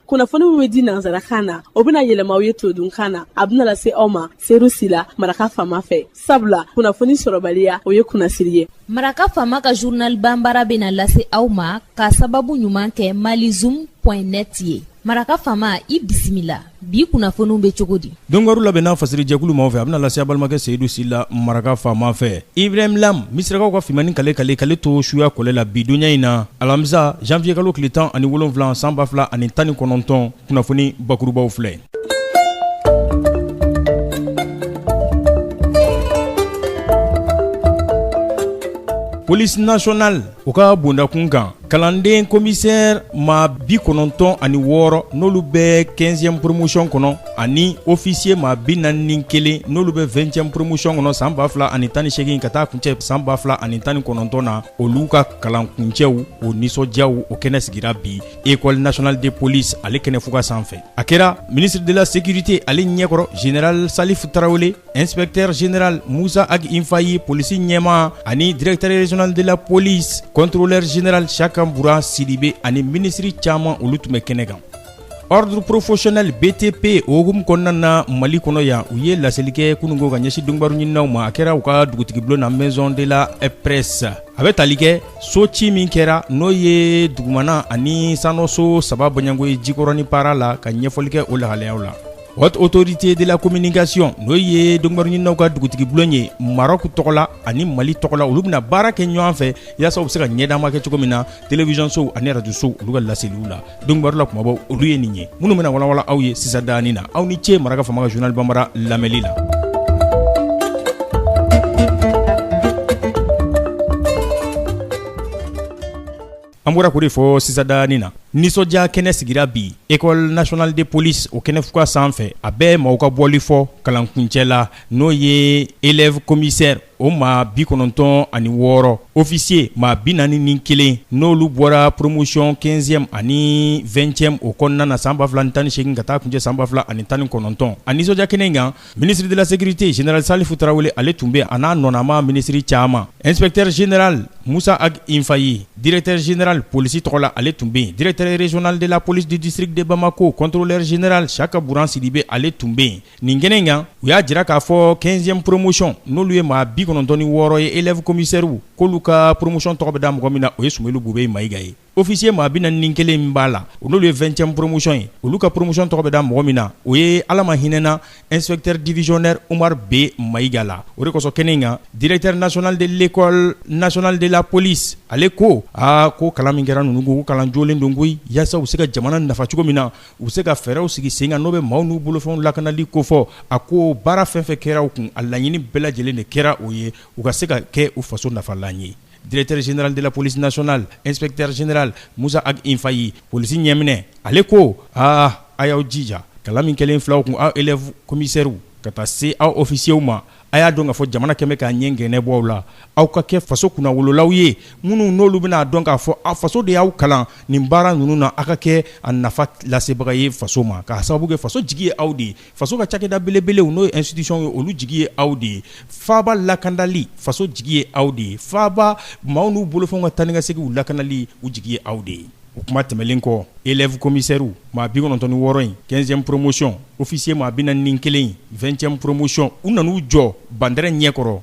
kunnafoni min bɛ di nanzarakan na o bɛna yɛlɛma aw ye todunkan na a bɛna lase aw ma seru sila Maraka Fama fɛ sabula kunnafoni sɔrɔbaliya o ye kunnasiri ye. Maraka Fama ka journal Bambara bɛna lase aw ma ka sababu ɲuman kɛ malizoom.net ye. Maraka Fama i bisimila bi kunnafoniw bɛ cogo di? Dongaru labɛnna fasiri jɛkulu ma fɛ a bɛna lase balimakɛ Seyidu Sila Maraka Fama fɛ. Ibrahim Lam misirakaw ka fimani kale to suya kɔlɛ la bi donya in na alamisa janvier kalo tile 17 san 2019 kunnafoni bakurubaw filɛ. Police nationale o ka bondakun kan kalanden commissaire ma 96 n'olu bɛ 15e promotion kɔnɔ ani officier ma 41 n'olu bɛ 20e promotion kɔnɔ san 2018 ka taa kuncɛ san 2019 na olu ka kalan kuncɛw o nisɔndiyaw o kɛnɛ sigira bi école nationale de police ale kɛnɛ fuga sanfɛ a kɛra ministre de la sécurité ale ɲɛkɔrɔ général Salif Tarawele inspecteur général Musa Ag Infayi polisi ɲɛma ani directeur régional de la police contrôleur général Chakambura Sidibé ani ministre caman olu tun bɛ kɛnɛ kan. Ordre professionnel BTP ogum kɔnɔna Mali kɔnɔ yan u ye laselikɛ kunungo ka ɲɛsin dɔnnibaru ɲininaw ma a kɛra u ka dugutigi bulon na maison de la presse a bɛ tali kɛ so ci min kɛra n'o ye dugumana ani sanoso saba bɔɲango ye jikɔrɔni para la ka ɲɛfɔli kɛ o lahalayaw la. Haute autorité de la communication n'o ye dɔnnibaru ɲininaw ka dugutigi bulon ye Maroc tɔgɔla ani Mali tɔgɔla olu bɛna baara kɛ ɲɔgɔn fɛ yaasa u bɛ se ka ɲɛdama kɛ cogo min na télévision sow ani radio sow olu ka laseliw la dɔnnibaru la kumabaw olu ye nin ye minnu bɛna walawala aw ye sisan dani na aw ni ce Maraka Fama ka journal Bambara lamɛnli la. An bɔra k'o de fɔ sisan dani na nisɔndiya kɛnɛ sigira bi école nationale de police o kɛnɛ fuga sanfɛ a bɛ maaw ka bɔli fɔ kalankuncɛ la n'o ye élève commissaire o maa 96 officier maa 41 n'olu bɔra promotion 15e ani 20e o kɔnɔna na san 2018 ka taa kuncɛ san 2019 a nisɔndiya kɛnɛ in kan ministre de la sécurité général Salif Tarawele ale tun bɛ a n'a nɔnama ministre caman inspecteur général Musa Ag Infayi directeur général polisi tɔgɔla ale tun bɛ directeur régional de la police du district de Bamako contrôleur général Chakambura Sidibé ale tun bɛ nin kɛnɛ in kan u y'a jira k'a fɔ 15e promotion n'olu ye maa 96 ye élève commissaire k'olu ka promotion tɔgɔ bɛ da mɔgɔ min na o ye Sumelu Bube Mayiga ye officier maa 41 min b'a la n'olu ye 20e promotion ye olu ka promotion tɔgɔ bɛ da mɔgɔ min na o ye alama hinɛna inspecteur divisionnaire Umar B Mayiga la o de kosɔn kɛnɛ in kan directeur national de l'école nationale de la police ale ko ko kalan min kɛra ninnu ko kalan jolen don koyi yaasa u bɛ se ka jamana nafa cogo min na u bɛ se ka fɛɛrɛw sigi sen kan n'o bɛ maaw n'u bolofɛnw lakanali ko fɔ a ko baara fɛn fɛn kɛra u kun a laɲini bɛɛ lajɛlen de kɛra o ye u ka se ka kɛ u faso nafalan ye. Directeur général de la police nationale inspecteur général Musa Ag Infayi polisi ɲɛminɛ ale ko a y'aw jija kalan min kɛlen filaw kun aw élève commissaire ka taa se aw officier ma a y'a dɔn k'a fɔ jamana kɛmɛ k'a ɲɛ gɛnɛ bɔ aw la aw ka kɛ faso kunnawololaw ye minnu n'olu bɛna dɔn k'a fɔ a faso de y'aw kalan nin baara ninnu na a ka kɛ a nafa lasebaga ye faso ma k'a sababu kɛ faso jigi ye aw de ye faso ka cakɛda belebelew n'o ye institution ye olu jigi ye aw de ye faaba lakandali faso jigi ye aw de ye faaba maaw n'u bolofɛnw ka taa ni ka seginw lakanali u jigi ye aw de ye. O kuma tɛmɛlen kɔ élève commissaire maa 96 in 15e promotion officier maa 41 20e promotion u nan'u jɔ bandɛrɛ ɲɛkɔrɔ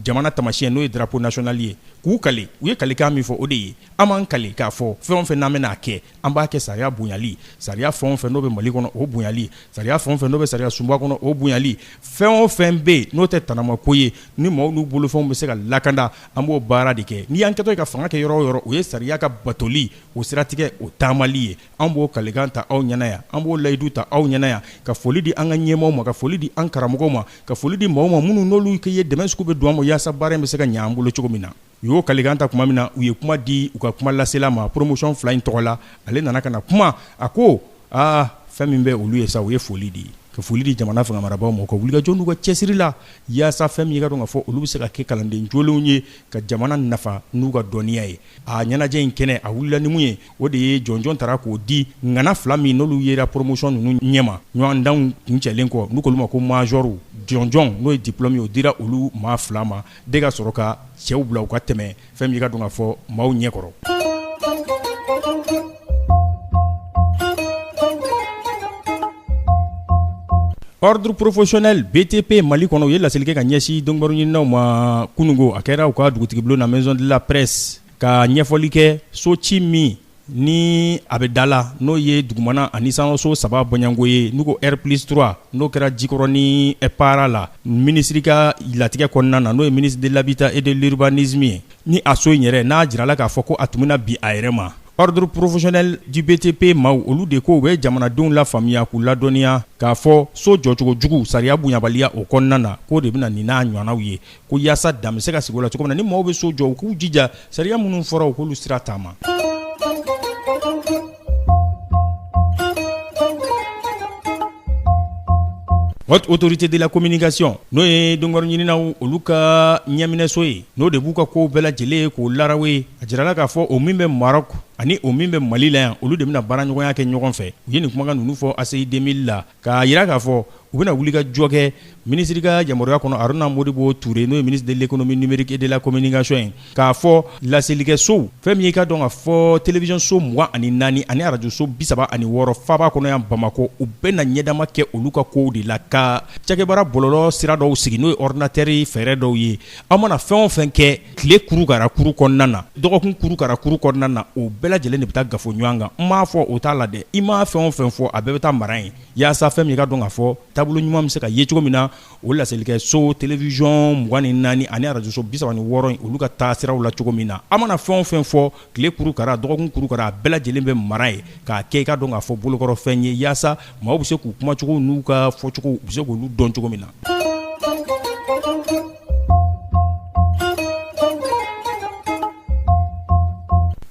jamana tamasiyɛn n'o ye drapeau national ye k'u kale u ye kalekan min fɔ o de ye an b'an kale k'a fɔ fɛn o fɛn n'an bɛna kɛ an b'a kɛ sariya bonyali sariya fɛn o fɛn n'o bɛ Mali kɔnɔ o bonyali sariya fɛn o fɛn n'o bɛ sariya sunba kɔnɔ o bonyali fɛn o fɛn bɛ yen n'o tɛ tanamako ye ni maaw n'u bolofɛnw bɛ se ka lakanda an b'o baara de kɛ n'i y'an kɛtɔ ka fanga kɛ yɔrɔ o yɔrɔ o ye sariya ka batoli o siratigɛ o taamali ye an b'o kalekan ta aw ɲɛna yan an b'o layidu ta aw ɲɛna yan ka foli di an ka ɲɛmaaw ma ka foli di an karamɔgɔw ma ka foli di maaw ma minnu n'olu ye dɛmɛ sugu bɛ don an ma yaasa baara in bɛ se ka ɲɛ an bolo cogo min na u y'o kalekan ta kuma min na u ye kuma di u ka kuma lasela ma promotion 2 in tɔgɔ la ale nana ka na kuma a ko fɛn min bɛ olu ye sa u ye foli di ka foli di jamana fanga marabaaw ma ka wulikajɔ n'u ka cɛsiri la yaasa fɛn min ye ka dɔn ka fɔ olu bɛ se ka kɛ kalanden jolenw ye ka jamana nafa n'u ka dɔnniya ye a ɲɛnajɛ in kɛnɛ a wulila ni mun ye o de ye jɔnjɔn taara k'o di ŋana 2 min n'olu yera promotion ninnu ɲɛma ɲɔgɔndanw kuncɛlen kɔ n'u k'olu ma ko major jɔnjɔn n'o ye diplôme ye o dira olu maa 2 ma de ka sɔrɔ ka cɛw bila u ka tɛmɛ fɛn min ye ka dɔn ka fɔ maaw ɲɛkɔrɔ. ordre professionnel BTP Mali kɔnɔ u ye laseli kɛ ka ɲɛsi dɔnnibaaw ɲininaw ma kunungo a kɛra u ka dugutigi bulon na maison de la presse ka ɲɛfɔli kɛ so ci min ni a bɛ da la n'o ye dugumana ani sanso 3 bɔɲango ye n'u ko R+3 n'o kɛra jikɔrɔ ni para la ministre ka latigɛ kɔnɔna na n'o ye ministre de l'habitat et de l'urbanisme ye ni a so in yɛrɛ n'a jirala k'a fɔ ko a tun bɛna bi a yɛrɛ ma. Ordre professionnel du BTP maaw olu de ko u bɛ jamanadenw la faamuya k'u ladɔnniya k'a fɔ so jɔcogo jugu sariya bonyabaliya o kɔnɔna na k'o de bɛna nin n'a ɲɔgɔnnaw ye ko yaasa dan bɛ se ka sigi o la cogo min na ni maaw bɛ so jɔ u k'u jija sariya minnu fɔra u k'olu sira taama. Haute autorité de la communication n'o ye dɔnnibaaw ɲininaw olu ka ɲɛminɛso ye n'o de b'u ka kow bɛɛ lajɛlen k'o larawe a jirala k'a fɔ o min bɛ Maroc ani o min bɛ Mali la yan olu de bɛna baaraɲɔgɔnya kɛ ɲɔgɔn fɛ u ye nin kumakan ninnu fɔ ACI 2000 la k'a jira k'a fɔ u bɛna wuli ka jɔ kɛ ministre ka yamaruya kɔnɔ Aruna Modibo Touré n'o ye ministre de l'économie numérique et de la communication ye k'a fɔ laselikɛsow fɛn min ye ka dɔn ka fɔ télévision so 24 ani radio so 36 faba kɔnɔ yan Bamako u bɛna ɲɛdama kɛ olu ka kow de la ka cakɛbara bɔlɔlɔ sira dɔw sigi n'o ye ordinateur fɛɛrɛ dɔw ye aw mana fɛn o fɛn kɛ tile kurukara kuru kɔnɔna na dɔgɔkun kurukara kuru kɔnɔna na o bɛɛ lajɛlen de bɛ taa gafo ɲɔgɔn kan n m'a fɔ o t'a la dɛ i m'a fɛn o fɛn fɔ a bɛɛ bɛ taa mara ye yaasa fɛn min ka dɔn ka fɔ taabolo ɲuman bɛ se ka ye cogo min na o laselikɛ so télévision 24 ani radio so 36 olu ka taa siraw la cogo min na a mana fɛn o fɛn fɔ tile kurukara dɔgɔkun kurukara a bɛɛ lajɛlen bɛ mara ye k'a kɛ i ka dɔn ka fɔ bolokɔrɔ fɛn ye yaasa maaw bɛ se k'u kumacogo n'u ka fɔcogo u bɛ se k'olu dɔn cogo min na.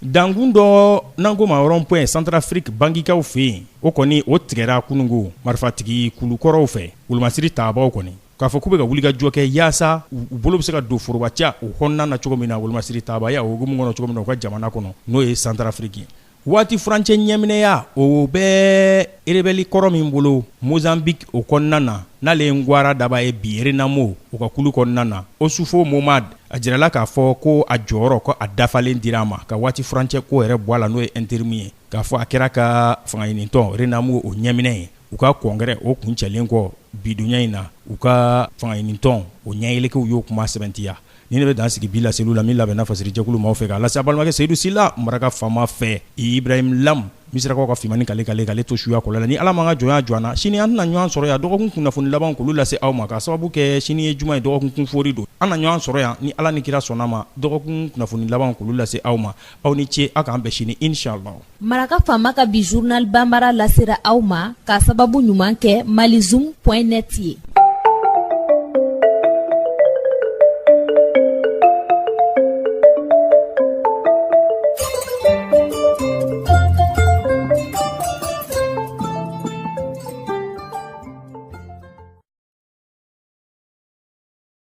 Dankun dɔ n'an ko ma rond-point Centrafrique bangikaw fɛ yen o kɔni o tigɛra kunungo marifatigi kulukɔrɔw fɛ wolomasiri taabaw kɔni k'a fɔ k'u bɛ ka wuli ka jɔ kɛ yaasa u bolo bɛ se ka don forobaca o kɔnɔna na cogo min na wolomasiri taabaya o hukumu kɔnɔ cogo min na u ka jamana kɔnɔ n'o ye Centrafrique waati furancɛ ɲɛminɛya o bɛ rebelle kɔrɔ min bolo Mozambique o kɔnɔna na n'ale ye Ngwara daba ye bi Renamo o ka kulu kɔnɔna na Osufo Momad a jirala k'a fɔ ko a jɔyɔrɔ ko a dafalen dira a ma ka waati furancɛ ko yɛrɛ bɔ a la n'o ye intérim ye k'a fɔ a kɛra ka fangaɲinitɔn Renamo o ɲɛminɛ ye u ka kɔngɛrɛ o kun cɛlen kɔ bidonya in na u ka fangaɲinitɔn o ɲɛyɛlɛkɛw y'o kuma sɛbɛntiya ni ne bɛ dan sigi bi la seliw la min labɛnna fasiri jɛkulu maaw fɛ k'a lase a balimakɛ Seydou Sila Maraka Fama fɛ Ibrahim Lam misirakaw ka fimani kale to suya kɔlɔla ni ala man ka jɔnya jɔana sini an tɛna ɲɔgɔn sɔrɔ yan dɔgɔkun kunnafoni laban k'olu lase aw ma k'a sababu kɛ sini ye juma ye dɔgɔkun kunfori don an na ɲɔgɔn sɔrɔ yan ni ala ni kira sɔnna ma dɔgɔkun kunnafoni laban k'olu lase aw ma aw ni ce aw k'an bɛn sini inshallah. Maraka Fama ka bi journal Bambara lasera aw ma k'a sababu ɲuman kɛ malizoom.net ye.